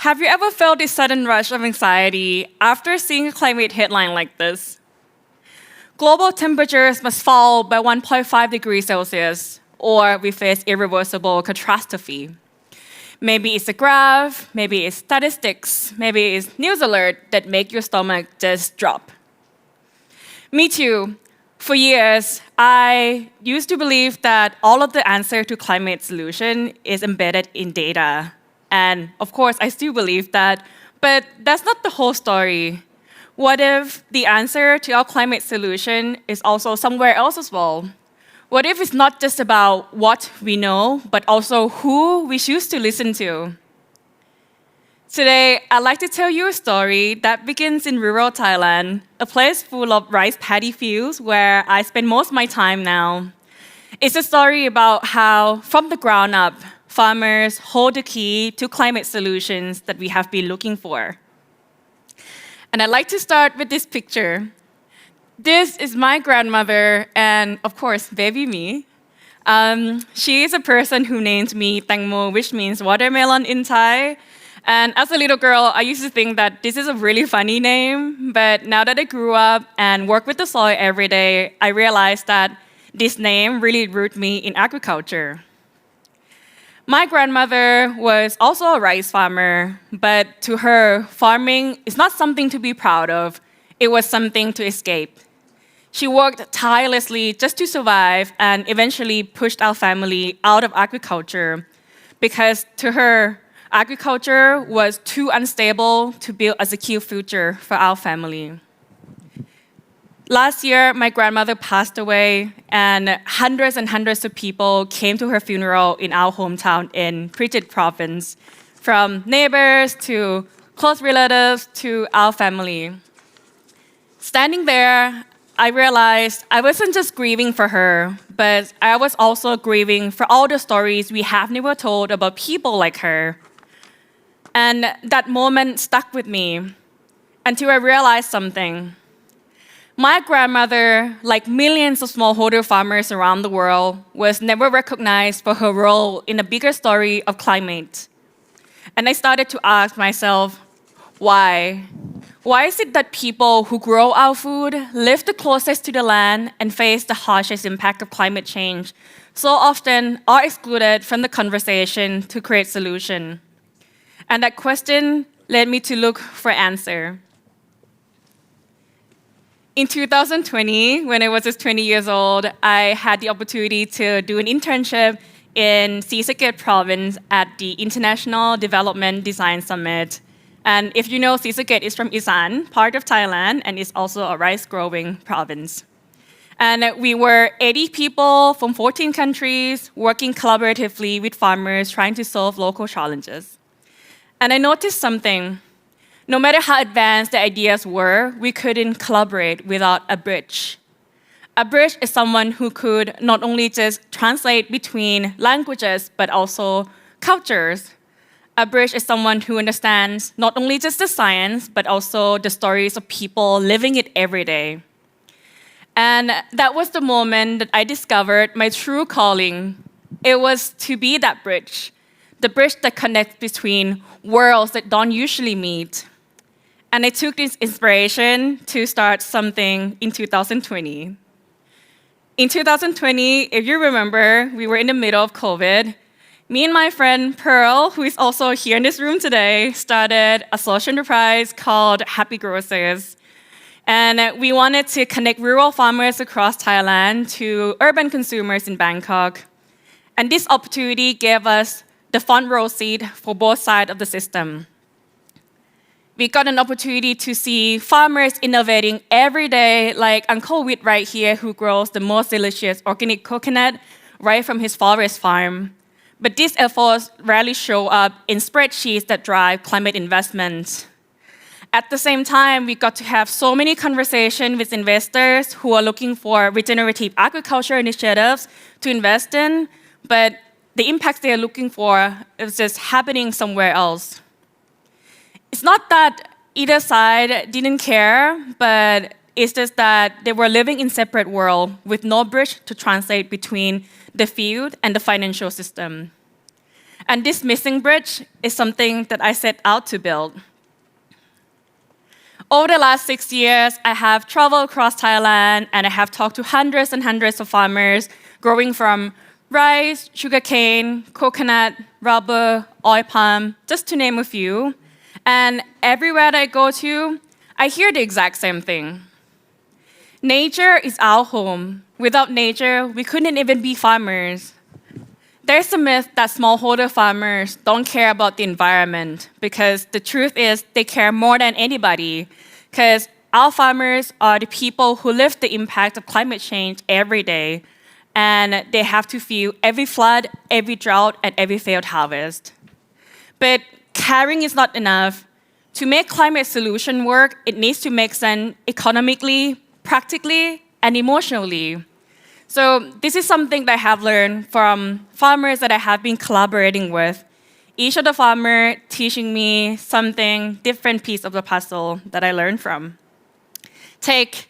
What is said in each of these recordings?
Have you ever felt a sudden rush of anxiety after seeing a climate headline like this? Global temperatures must fall by 1.5 degrees Celsius, or we face irreversible catastrophe. Maybe it's a graph, maybe it's statistics, maybe it's news alert that make your stomach just drop. Me too. For years, I used to believe that all of the answer to climate solution is embedded in data. And of course, I still believe that, but that's not the whole story. What if the answer to our climate solution is also somewhere else as well? What if it's not just about what we know, but also who we choose to listen to? Today, I'd like to tell you a story that begins in rural Thailand, a place full of rice paddy fields where I spend most of my time now. It's a story about how, from the ground up, farmers hold the key to climate solutions that we have been looking for. And I'd like to start with this picture. This is my grandmother and, of course, baby me. She is a person who named me Tangmo, which means watermelon in Thai. And as a little girl, I used to think that this is a really funny name, but now that I grew up and work with the soil every day, I realized that this name really rooted me in agriculture. My grandmother was also a rice farmer, but to her, farming is not something to be proud of. It was something to escape. She worked tirelessly just to survive and eventually pushed our family out of agriculture because to her, agriculture was too unstable to build a secure future for our family. Last year, my grandmother passed away, and hundreds of people came to her funeral in our hometown in Pritchett province, from neighbors to close relatives to our family. Standing there, I realized I wasn't just grieving for her, but I was also grieving for all the stories we have never told about people like her. And that moment stuck with me until I realized something. My grandmother, like millions of smallholder farmers around the world, was never recognized for her role in the bigger story of climate. And I started to ask myself, why? Why is it that people who grow our food, live the closest to the land, and face the harshest impact of climate change so often are excluded from the conversation to create solution? And that question led me to look for answer. In 2020, when I was just 20 years old, I had the opportunity to do an internship in Sudprasert province at the International Development Design Summit. And if you know, Sudprasert is from Isan, part of Thailand, and is also a rice-growing province. And we were 80 people from 14 countries working collaboratively with farmers trying to solve local challenges. And I noticed something. No matter how advanced the ideas were, we couldn't collaborate without a bridge. A bridge is someone who could not only just translate between languages, but also cultures. A bridge is someone who understands not only just the science, but also the stories of people living it every day. And that was the moment that I discovered my true calling. It was to be that bridge. The bridge that connects between worlds that don't usually meet. And I took this inspiration to start something in 2020. In 2020, if you remember, we were in the middle of COVID. Me and my friend Pearl, who is also here in this room today, started a social enterprise called Happy Grocers. And we wanted to connect rural farmers across Thailand to urban consumers in Bangkok. And this opportunity gave us the front row seat for both sides of the system. We got an opportunity to see farmers innovating every day, like Uncle Wit right here, who grows the most delicious organic coconut right from his forest farm. But these efforts rarely show up in spreadsheets that drive climate investment. At the same time, we got to have so many conversations with investors who are looking for regenerative agriculture initiatives to invest in, but the impacts they are looking for is just happening somewhere else. It's not that either side didn't care, but it's just that they were living in separate worlds with no bridge to translate between the field and the financial system. And this missing bridge is something that I set out to build. Over the last 6 years, I have traveled across Thailand and I have talked to hundreds and hundreds of farmers growing from rice, sugarcane, coconut, rubber, oil palm, just to name a few. And everywhere that I go to, I hear the exact same thing. Nature is our home. Without nature, we couldn't even be farmers. There's a myth that smallholder farmers don't care about the environment because the truth is they care more than anybody because our farmers are the people who live the impact of climate change every day and they have to feel every flood, every drought, and every failed harvest. But caring is not enough. To make climate solution work, it needs to make sense economically, practically, and emotionally. So this is something that I have learned from farmers that I have been collaborating with. Each of the farmers teaching me something different piece of the puzzle that I learned from. Take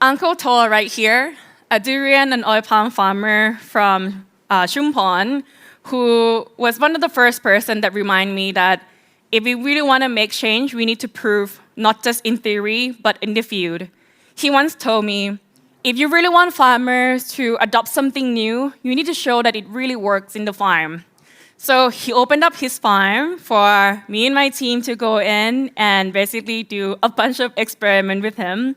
Uncle Toa right here, a durian and oil palm farmer from Chumpon, who was one of the first person that remind me that if we really want to make change, we need to prove not just in theory, but in the field. He once told me, if you really want farmers to adopt something new, you need to show that it really works in the farm. So he opened up his farm for me and my team to go in and basically do a bunch of experiments with him.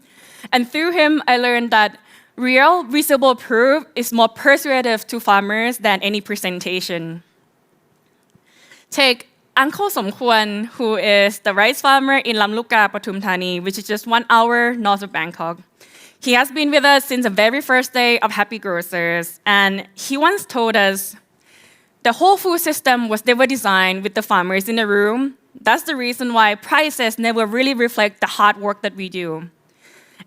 And through him, I learned that real, visible proof is more persuasive to farmers than any presentation. Take Uncle Somkwan, who is the rice farmer in Lamluka, Pathum Thani, which is just 1 hour north of Bangkok. He has been with us since the very first day of Happy Grocers, and he once told us, the whole food system was never designed with the farmers in the room. That's the reason why prices never really reflect the hard work that we do.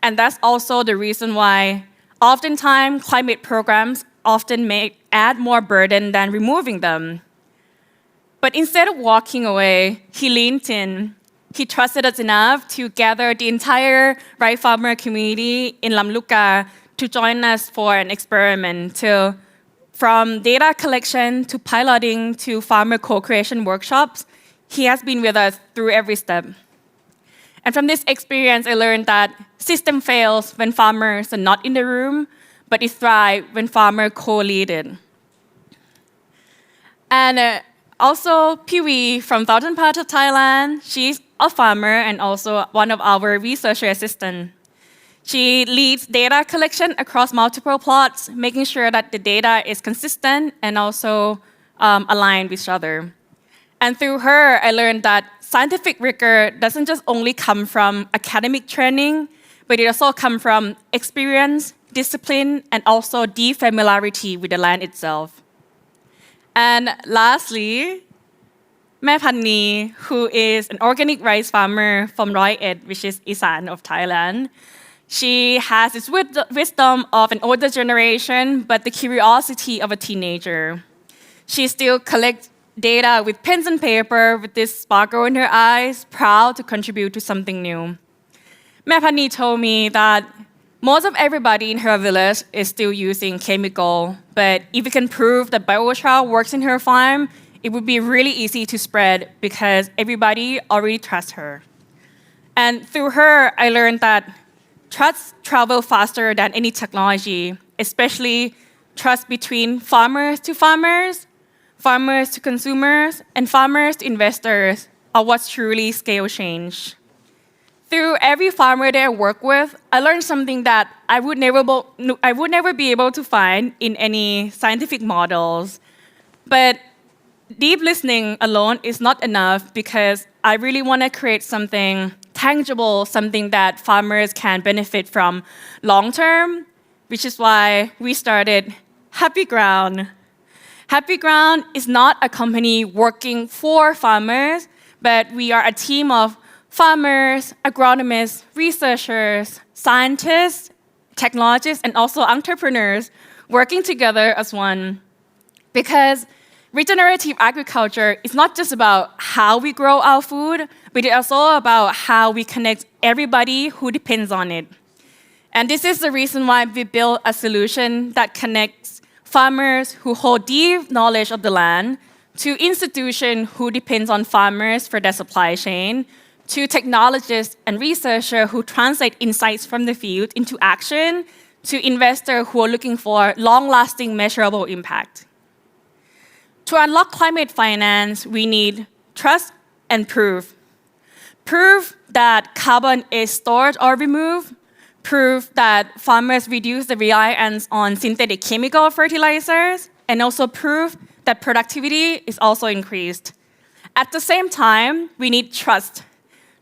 And that's also the reason why oftentimes climate programs often add more burden than removing them. But instead of walking away, he leaned in. He trusted us enough to gather the entire rice farmer community in Lamluka to join us for an experiment from data collection to piloting to farmer co-creation workshops. He has been with us through every step. And from this experience, I learned that system fails when farmers are not in the room, but it thrives when farmers co-lead it. And also, Piwi from southern part of Thailand, she's a farmer and also one of our research assistants. She leads data collection across multiple plots, making sure that the data is consistent and also aligned with each other. And through her, I learned that scientific rigor doesn't just only come from academic training, but it also comes from experience, discipline, and also deep familiarity with the land itself. And lastly, Mae Panni, who is an organic rice farmer from Roi Et, which is Isan of Thailand. She has this wisdom of an older generation, but the curiosity of a teenager. She still collects data with pens and paper, with this sparkle in her eyes, proud to contribute to something new. Mae Panni told me that most of everybody in her village is still using chemical, but if we can prove that Biochar works in her farm, it would be really easy to spread because everybody already trusts her. And through her, I learned that trust travels faster than any technology, especially trust between farmers to farmers, farmers to consumers, and farmers to investors are what truly scale change. Through every farmer that I work with, I learned something that I would never be able to find in any scientific models. But deep listening alone is not enough because I really want to create something tangible, something that farmers can benefit from long term, which is why we started Happy Ground. Happy Ground is not a company working for farmers, but we are a team of farmers, agronomists, researchers, scientists, technologists, and also entrepreneurs working together as one. Because regenerative agriculture is not just about how we grow our food, but it's also about how we connect everybody who depends on it. And this is the reason why we built a solution that connects farmers who hold deep knowledge of the land to institutions who depend on farmers for their supply chain, to technologists and researchers who translate insights from the field into action, to investors who are looking for long-lasting measurable impact. To unlock climate finance, we need trust and proof. Proof that carbon is stored or removed, proof that farmers reduce the reliance on synthetic chemical fertilizers, and also proof that productivity is also increased. At the same time, we need trust.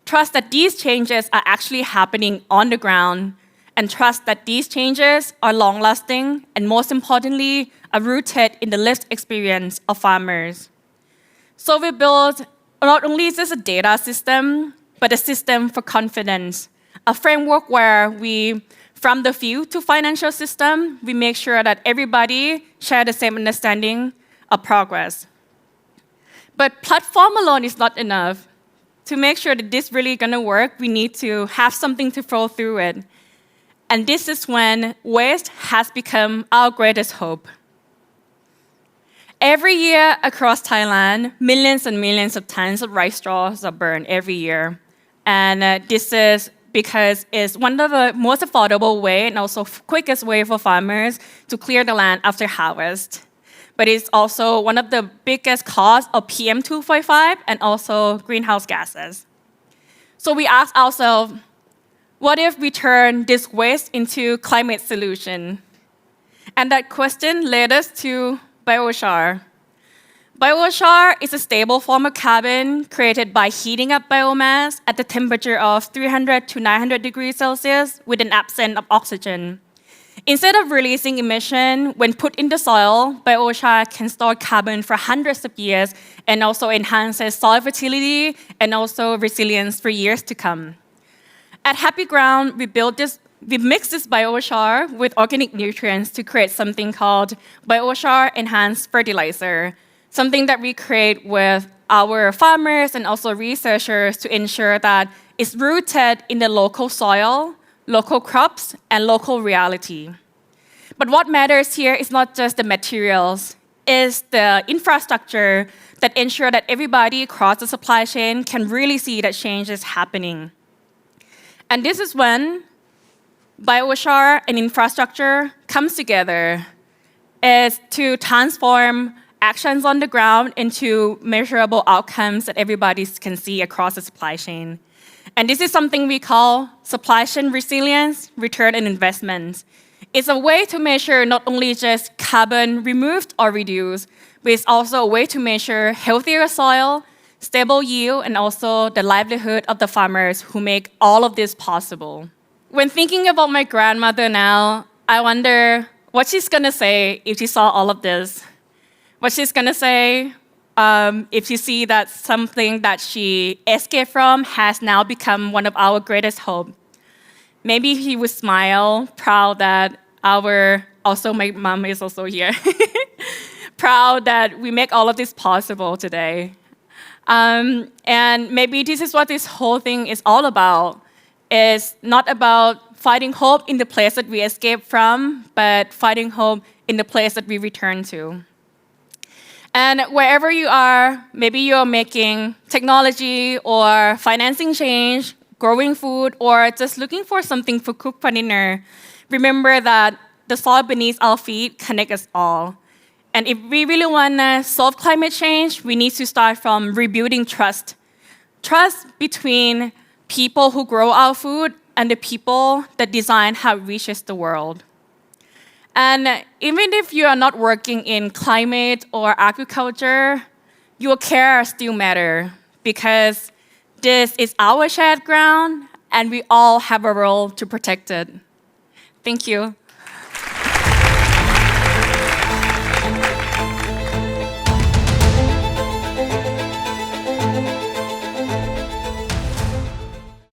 Trust that these changes are actually happening on the ground, and trust that these changes are long-lasting and, most importantly, are rooted in the lived experience of farmers. So we built not only is this a data system, but a system for confidence, a framework where we, from the field to financial system, we make sure that everybody share the same understanding of progress. But platform alone is not enough. To make sure that this really gonna work, we need to have something to flow through it. And this is when waste has become our greatest hope. Every year across Thailand, millions and millions of tons of rice straws are burned every year. And this is because it's one of the most affordable way and also quickest way for farmers to clear the land after harvest. But it's also one of the biggest cause of PM2.5 and also greenhouse gases. So we ask ourselves, what if we turn this waste into climate solution? And that question led us to Biochar. Biochar is a stable form of carbon created by heating up biomass at the temperature of 300 to 900 degrees Celsius with an absence of oxygen. Instead of releasing emission, when put in the soil, biochar can store carbon for hundreds of years and also enhances soil fertility and also resilience for years to come. At Happy Ground, we mix this biochar with organic nutrients to create something called biochar enhanced fertilizer, something that we create with our farmers and also researchers to ensure that it's rooted in the local soil, local crops, and local reality. But what matters here is not just the materials, it's the infrastructure that ensure that everybody across the supply chain can really see that change is happening. And this is when biochar and infrastructure comes together, is to transform actions on the ground into measurable outcomes that everybody can see across the supply chain. And this is something we call supply chain resilience, return on investment. It's a way to measure not only just carbon removed or reduced, but it's also a way to measure healthier soil, stable yield, and also the livelihood of the farmers who make all of this possible. When thinking about my grandmother now, I wonder what she's gonna say if she saw all of this. What she's gonna say if you see that something that she escaped from has now become one of our greatest hope. Maybe he would smile, proud that also my mom is also here, proud that we make all of this possible today. And maybe this is what this whole thing is all about. It's not about finding hope in the place that we escaped from, but finding hope in the place that we return to. And wherever you are, maybe you're making technology or financing change, growing food, or just looking for something to cook for dinner, remember that the soil beneath our feet connects us all. And if we really want to solve climate change, we need to start from rebuilding trust. Trust between people who grow our food and the people that design how it reaches the world. And even if you are not working in climate or agriculture, your care still matters because this is our shared ground and we all have a role to protect it. Thank you.